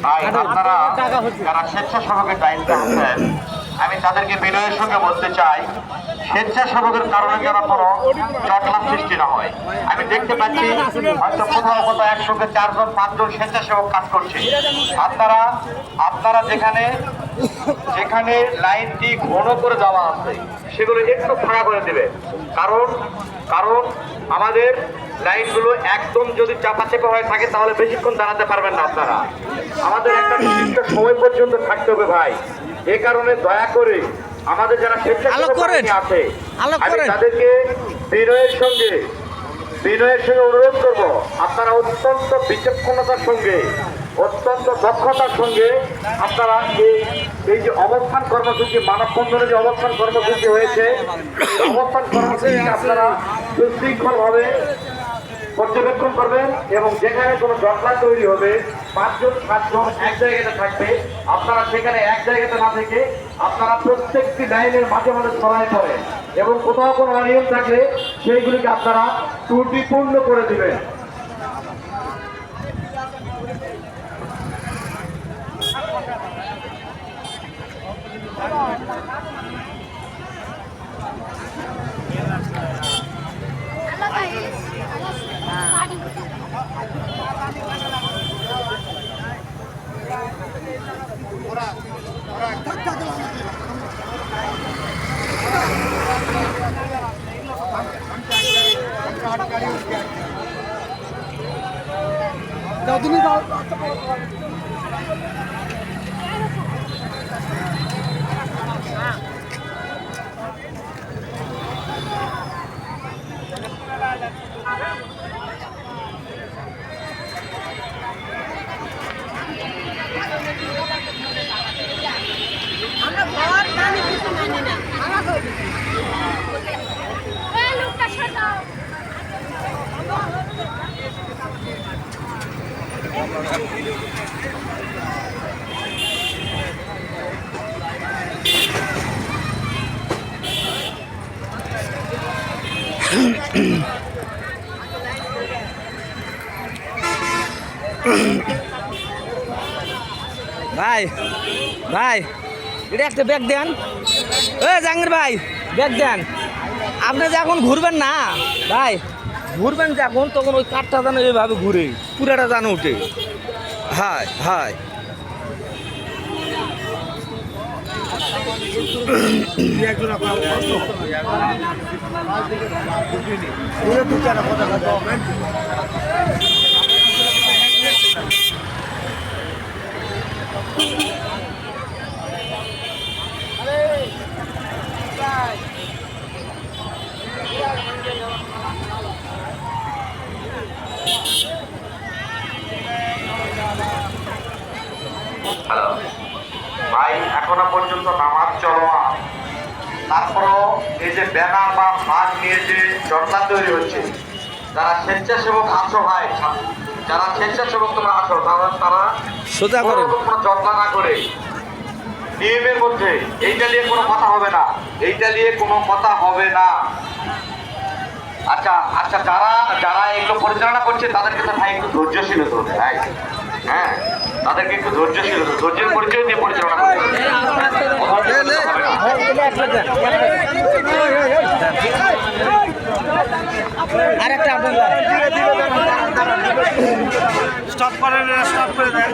ভাই আপনারা যারা স্বেচ্ছাসেবকের দায়িত্বে আছেন, আমি তাদেরকে বিনয়ের সঙ্গে বলতে চাই, স্বেচ্ছাসেবকের কারণে যেন কোনো জটলার সৃষ্টি না হয়। আমি দেখতে পাচ্ছি হয়তো কোথাও কোথাও একসঙ্গে 4 জন 5 জন স্বেচ্ছাসেবক কাজ করছে। আপনারা যেখানে যেখানে লাইনটি ঘন করে দেওয়া আছে সেগুলো একটু ফাঁকা করে দেবে। কারণ আমাদের লাইনগুলো একদম যদি চাপা হয়ে থাকে তাহলে বেশিক্ষণ দাঁড়াতে পারবেন না আপনারা। আমাদের একটা নির্দিষ্ট সময় পর্যন্ত থাকতে হবে ভাই। এ কারণে দয়া করে আমাদের যারা স্বেচ্ছাসেবক আছে আমি তাদেরকে বিনয়ের সঙ্গে অনুরোধ করব, আপনারা অত্যন্ত বিচক্ষণতার সঙ্গে অত্যন্ত দক্ষতার সঙ্গে আপনারা এই যে অবস্থান কর্মসূচি, মানববন্ধনের যে অবস্থান কর্মসূচি হয়েছে, অবস্থান কর্মসূচি আপনারা সুশৃঙ্খলভাবে পর্যবেক্ষণ করবেন এবং যেখানে কোনো জটলা তৈরি হবে 5 জন 7 জন এক জায়গাতে থাকবে, আপনারা সেখানে এক জায়গাতে না থেকে আপনারা প্রত্যেকটি লাইনের মাঝে মাঝে ছড়াই পড়েন এবং কোথাও কোনো অনিয়ম থাকলে সেইগুলিকে আপনারা ত্রুটিপূর্ণ করে দিবেন। ভাই ভাই এটা একটা ব্যাগ দেন। জাহাঙ্গীর ভাই ব্যাগ দেন। আপনি যখন ঘুরবেন না ভাই, ঘুরবেন যখন তখন ওই কাঠটা যেন এইভাবে ঘুরে পুরাটা যেন উঠে। হায় হায় হ্যালো ভাই, এখনো পর্যন্ত নামাজ চলমান, তারপরও এই যে ব্যানার বা ফ্ল্যাগ নিয়ে যে জটলা তৈরি হচ্ছে, যারা স্বেচ্ছাসেবক আছো ভাই, যারা স্বেচ্ছাসেবক তোমরা আছো তারা সোজা করে কোনো জটলা না করে নিয়মের মধ্যে, এইটা নিয়ে কোনো কথা হবে না, এইটা নিয়ে কোনো কথা হবে না। আচ্ছা আচ্ছা, যারা এগুলো পরিচালনা করছে তাদেরকে তো ভাই একটু ধৈর্যশীল হতে হবে ভাই। হ্যাঁ, তাদেরকে একটু ধৈর্যশীল হতে, ধৈর্যের পরিচয় দিয়ে পরিচালনা করতে হবে। আরেকটা আপনার স্টপ করে দেয়।